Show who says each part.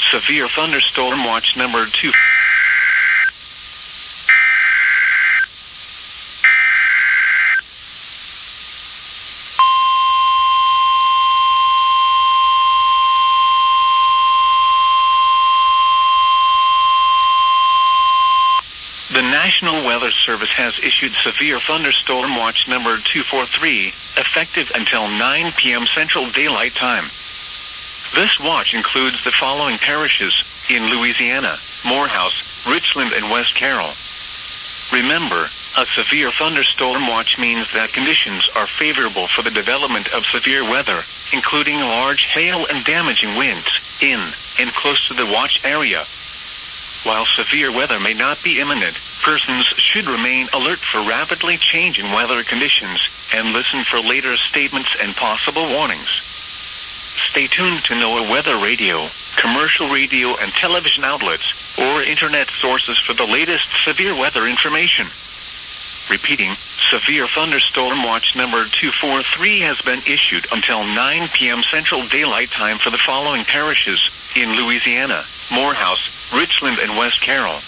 Speaker 1: Severe thunderstorm watch number 2. The National Weather Service has issued severe thunderstorm watch number 243, effective until 9 p.m. Central Daylight Time. This watch includes the following parishes in Louisiana: Morehouse, Richland, and West Carroll. Remember, a severe thunderstorm watch means that conditions are favorable for the development of severe weather, including large hail and damaging winds, in and close to the watch area. While severe weather may not be imminent, persons should remain alert for rapidly changing weather conditions and listen for later statements and possible warnings. Stay tuned to NOAA weather radio, commercial radio and television outlets, or internet sources for the latest severe weather information. Repeating, severe thunderstorm watch number 243 has been issued until 9 p.m. Central Daylight Time for the following parishes in Louisiana: Morehouse, Richland, and West Carroll.